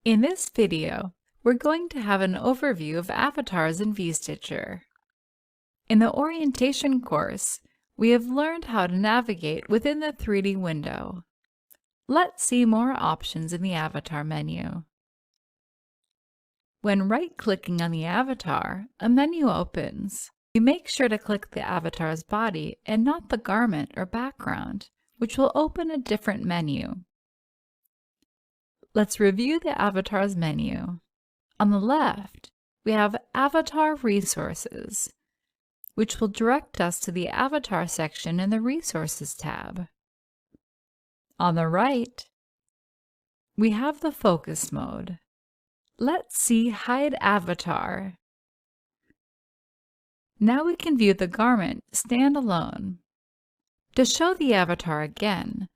In this video, we're going to have an overview of avatars in VStitcher. In the orientation course, we have learned how to navigate within the 3D window. Let's see more options in the avatar menu. When right-clicking on the avatar, a menu opens. We make sure to click the avatar's body and not the garment or background, which will open a different menu. Let's review the Avatars menu. On the left, we have Avatar Resources, which will direct us to the Avatar section in the Resources tab. On the right, we have the Focus mode. Let's see Hide Avatar. Now we can view the garment standalone. To show the avatar again,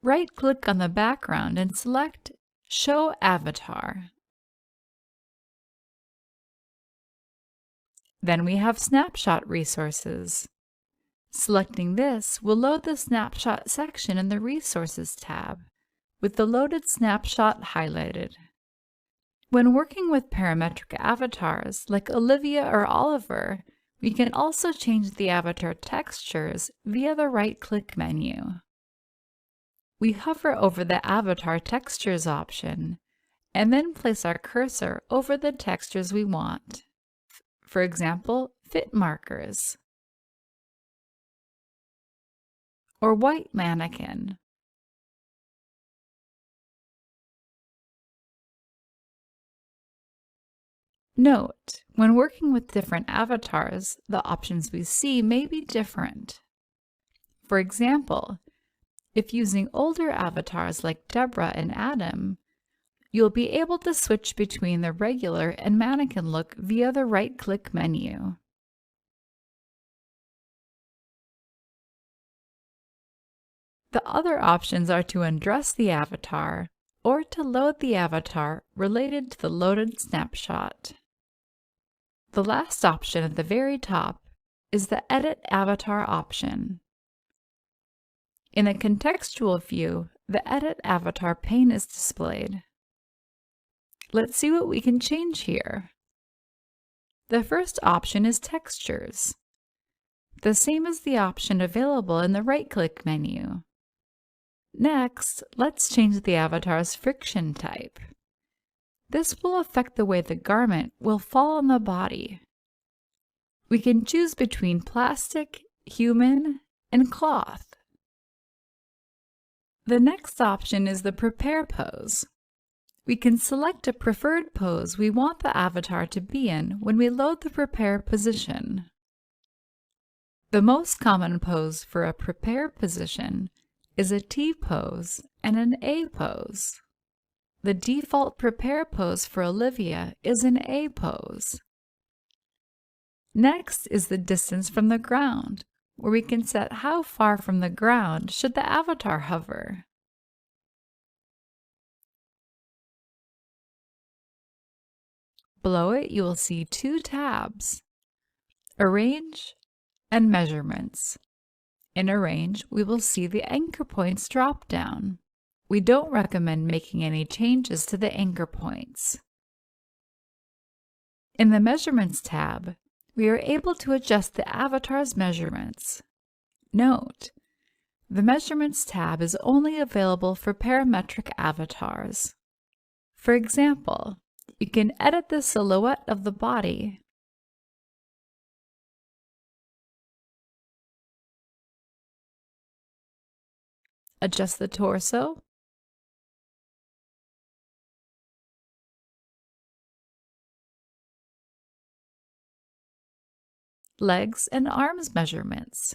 right-click on the background and select Show Avatar. Then we have Snapshot Resources. Selecting this will load the Snapshot section in the Resources tab, with the loaded snapshot highlighted. When working with parametric avatars like Olivia or Oliver, we can also change the avatar textures via the right-click menu. We hover over the Avatar Textures option, and then place our cursor over the textures we want. For example, fit markers, or white mannequin. Note, when working with different avatars, the options we see may be different. For example, if using older avatars like Deborah and Adam, you'll be able to switch between the regular and mannequin look via the right-click menu. The other options are to undress the avatar or to load the avatar related to the loaded snapshot. The last option at the very top is the Edit Avatar option. In a contextual view, the Edit Avatar pane is displayed. Let's see what we can change here. The first option is Textures, the same as the option available in the right-click menu. Next, let's change the avatar's friction type. This will affect the way the garment will fall on the body. We can choose between plastic, human, and cloth. The next option is the Prepare pose. We can select a preferred pose we want the avatar to be in when we load the Prepare position. The most common pose for a Prepare position is a T pose and an A pose. The default Prepare pose for Olivia is an A pose. Next is the distance from the ground, where we can set how far from the ground should the avatar hover. Below it, you will see two tabs, Arrange and Measurements. In Arrange, we will see the anchor points drop down. We don't recommend making any changes to the anchor points. In the Measurements tab, we are able to adjust the avatar's measurements. Note, the Measurements tab is only available for parametric avatars. For example, you can edit the silhouette of the body, adjust the torso, legs and arms measurements.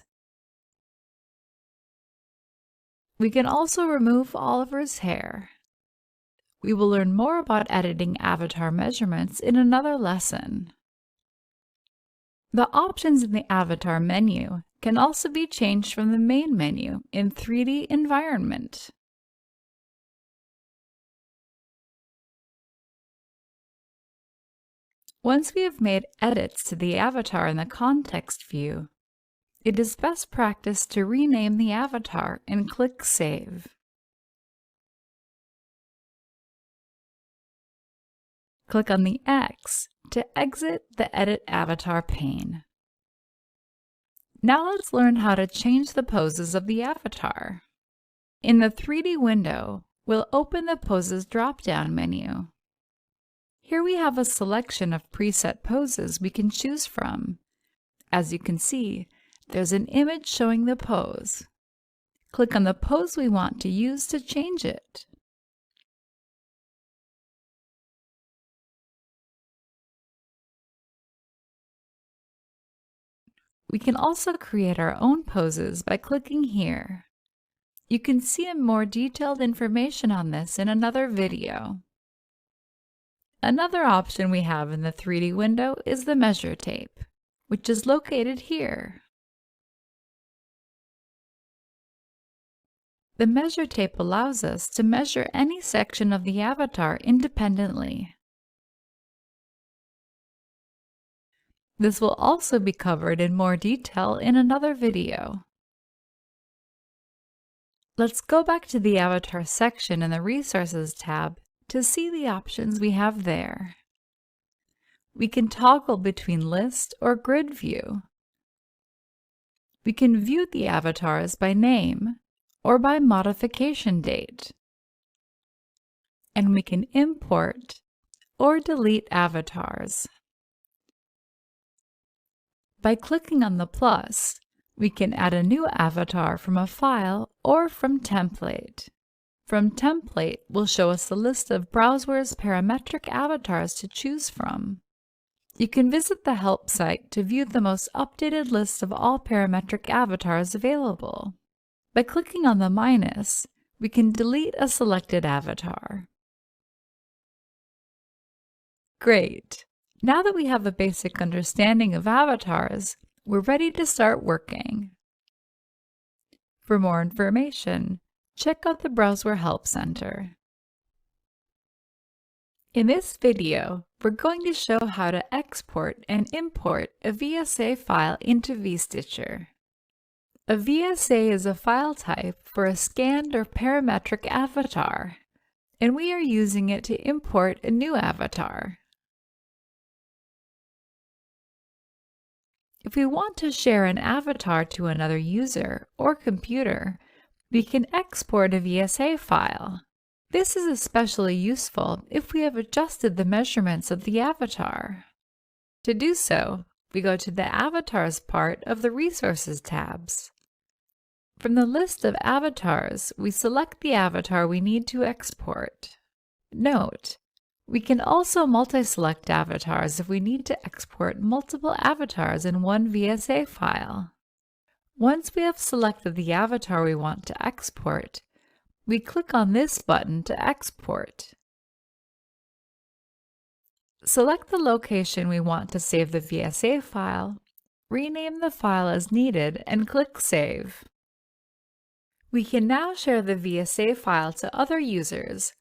We can also remove Oliver's hair. We will learn more about editing avatar measurements in another lesson. The options in the avatar menu can also be changed from the main menu in 3D environment. Once we have made edits to the avatar in the context view, it is best practice to rename the avatar and click Save. Click on the X to exit the Edit Avatar pane. Now let's learn how to change the poses of the avatar. In the 3D window, we'll open the Poses drop-down menu. Here we have a selection of preset poses we can choose from. As you can see, there's an image showing the pose. Click on the pose we want to use to change it. We can also create our own poses by clicking here. You can see more detailed information on this in another video. Another option we have in the 3D window is the measure tape, which is located here. The measure tape allows us to measure any section of the avatar independently. This will also be covered in more detail in another video. Let's go back to the Avatar section in the Resources tab to see the options we have there. We can toggle between list or grid view. We can view the avatars by name or by modification date. And we can import or delete avatars. By clicking on the plus, we can add a new avatar from a file or from template. From template will show us a list of Browserware's parametric avatars to choose from. You can visit the help site to view the most updated list of all parametric avatars available. By clicking on the minus, we can delete a selected avatar. Great! Now that we have a basic understanding of avatars, we're ready to start working. For more information, check out the Browserware Help Center. In this video, we're going to show how to export and import a VSA file into vStitcher. A VSA is a file type for a scanned or parametric avatar, and we are using it to import a new avatar. If we want to share an avatar to another user or computer, we can export a VSA file. This is especially useful if we have adjusted the measurements of the avatar. To do so, we go to the Avatars part of the Resources tabs. From the list of avatars, we select the avatar we need to export. Note, we can also multi-select avatars if we need to export multiple avatars in one VSA file. Once we have selected the avatar we want to export, we click on this button to export. Select the location we want to save the VSA file, rename the file as needed, and click Save. We can now share the VSA file to other users,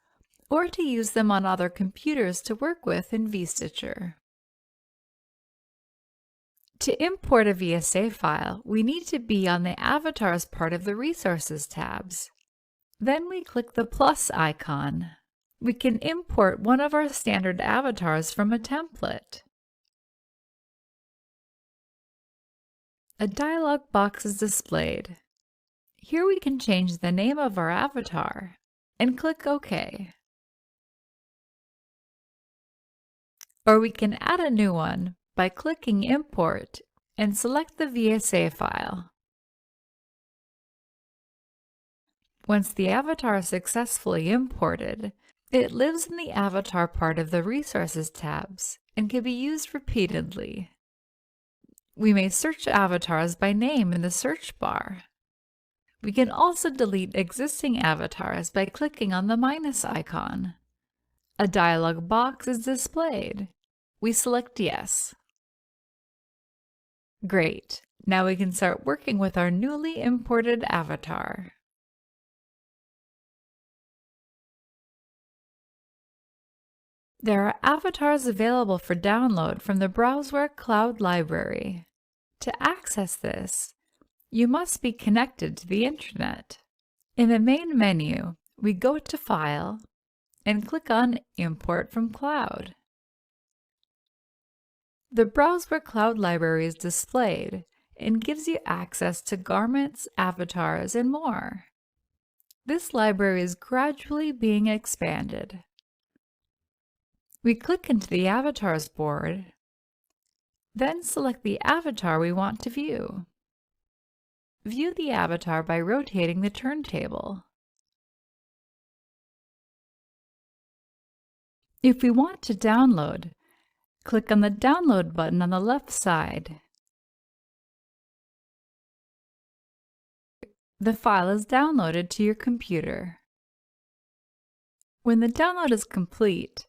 or to use them on other computers to work with in vStitcher. To import a VSA file, we need to be on the Avatars part of the Resources tabs. Then we click the plus icon. We can import one of our standard avatars from a template. A dialog box is displayed. Here we can change the name of our avatar and click OK. Or we can add a new one by clicking Import and select the VSA file. Once the avatar is successfully imported, it lives in the Avatar part of the Resources tabs and can be used repeatedly. We may search avatars by name in the search bar. We can also delete existing avatars by clicking on the minus icon. A dialog box is displayed. We select Yes. Great! Now we can start working with our newly imported avatar. There are avatars available for download from the Browserware Cloud Library. To access this, you must be connected to the Internet. In the main menu, we go to File and click on Import from Cloud. The Browseware Cloud Library is displayed and gives you access to garments, avatars, and more. This library is gradually being expanded. We click into the Avatars board, then select the avatar we want to view. View the avatar by rotating the turntable. If we want to download, click on the Download button on the left side. The file is downloaded to your computer. When the download is complete,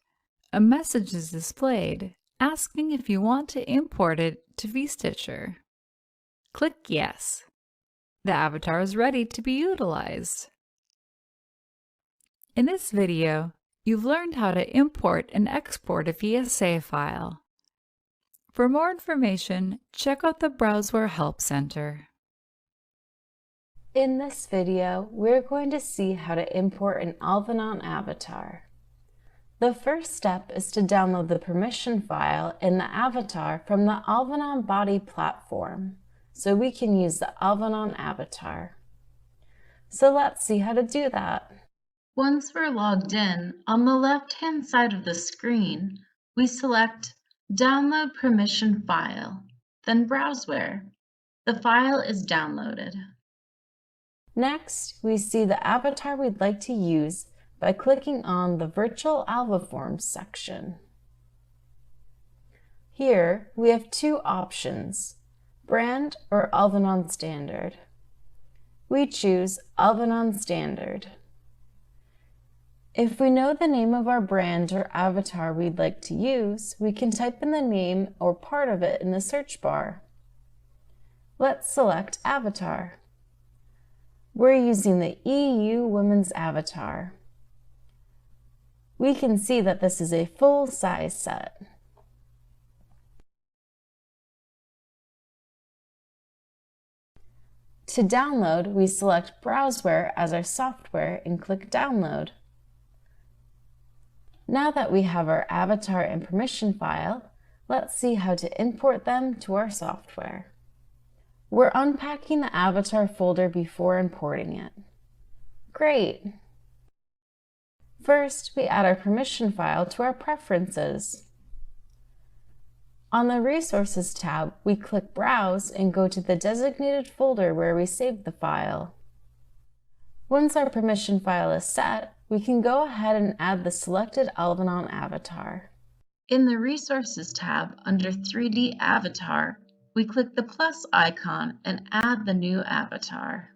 a message is displayed asking if you want to import it to vStitcher. Click Yes. The avatar is ready to be utilized. In this video, you've learned how to import and export a VSA file. For more information, check out the Browseware Help Center. In this video, we're going to see how to import an Alvanon avatar. The first step is to download the permission file in the avatar from the Alvanon body platform, so we can use the Alvanon avatar. So let's see how to do that. Once we're logged in, on the left-hand side of the screen, we select Download Permission File, then Browseware. The file is downloaded. Next, we see the avatar we'd like to use by clicking on the Virtual AlvaForms section. Here, we have two options, Brand or Alvanon Standard. We choose Alvanon Standard. If we know the name of our brand or avatar we'd like to use, we can type in the name or part of it in the search bar. Let's select Avatar. We're using the EU Women's Avatar. We can see that this is a full-size set. To download, we select Browseware as our software and click Download. Now that we have our avatar and permission file, let's see how to import them to our software. We're unpacking the avatar folder before importing it. Great! First, we add our permission file to our preferences. On the Resources tab, we click Browse and go to the designated folder where we saved the file. Once our permission file is set, we can go ahead and add the selected Alvanon avatar. In the Resources tab, under 3D Avatar, we click the plus icon and add the new avatar.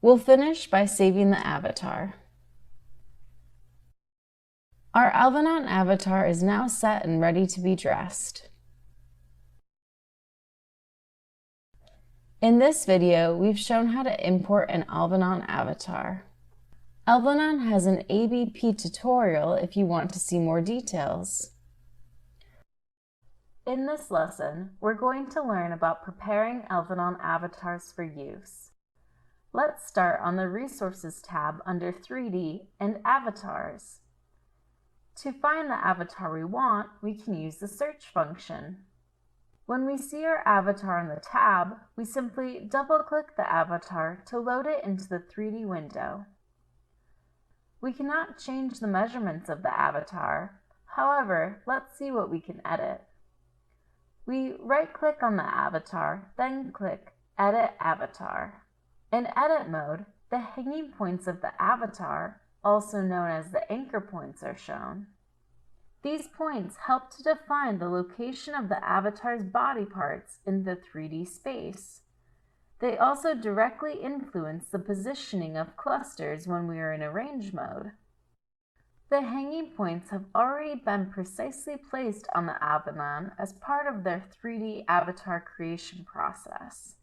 We'll finish by saving the avatar. Our Alvanon avatar is now set and ready to be dressed. In this video, we've shown how to import an Alvanon avatar. Alvanon has an ABP tutorial if you want to see more details. In this lesson, we're going to learn about preparing Alvanon avatars for use. Let's start on the Resources tab under 3D and Avatars. To find the avatar we want, we can use the search function. When we see our avatar in the tab, we simply double-click the avatar to load it into the 3D window. We cannot change the measurements of the avatar. However, let's see what we can edit. We right-click on the avatar, then click Edit Avatar. In edit mode, the hanging points of the avatar, also known as the anchor points, are shown. These points help to define the location of the avatar's body parts in the 3D space. They also directly influence the positioning of clusters when we are in arrange mode. The hanging points have already been precisely placed on the Alvanon as part of their 3D avatar creation process.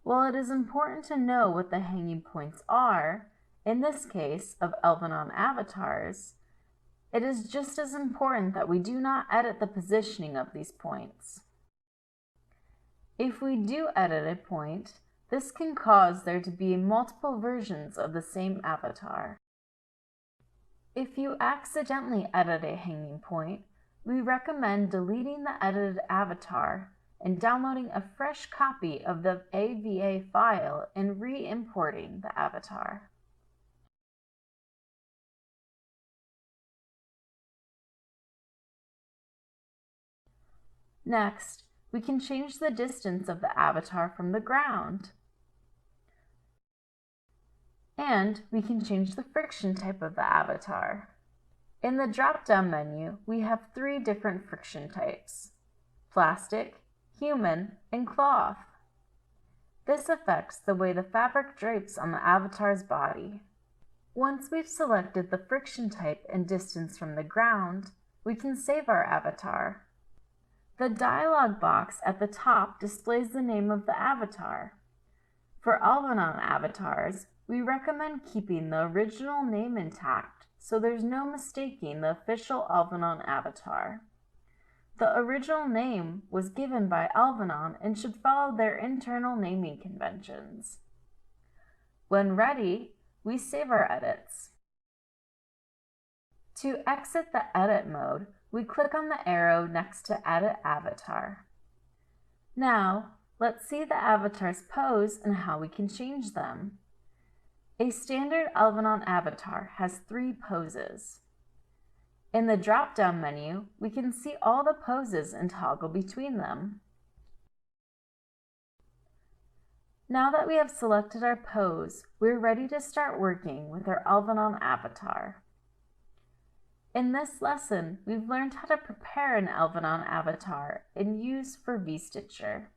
While it is important to know what the hanging points are, in this case of Alvanon avatars, it is just as important that we do not edit the positioning of these points. If we do edit a point, this can cause there to be multiple versions of the same avatar. If you accidentally edit a hanging point, we recommend deleting the edited avatar and downloading a fresh copy of the AVA file and re-importing the avatar. Next, we can change the distance of the avatar from the ground. And we can change the friction type of the avatar. In the drop-down menu, we have 3 different friction types: plastic, human, and cloth. This affects the way the fabric drapes on the avatar's body. Once we've selected the friction type and distance from the ground, we can save our avatar. The dialog box at the top displays the name of the avatar. For Alvanon avatars, we recommend keeping the original name intact so there's no mistaking the official Alvanon avatar. The original name was given by Alvanon and should follow their internal naming conventions. When ready, we save our edits. To exit the edit mode, we click on the arrow next to Edit Avatar. Now, let's see the avatar's pose and how we can change them. A standard Alvanon avatar has 3 poses. In the drop-down menu, we can see all the poses and toggle between them. Now that we have selected our pose, we're ready to start working with our Alvanon avatar. In this lesson, we've learned how to prepare an Alvanon avatar and use for V-Stitcher.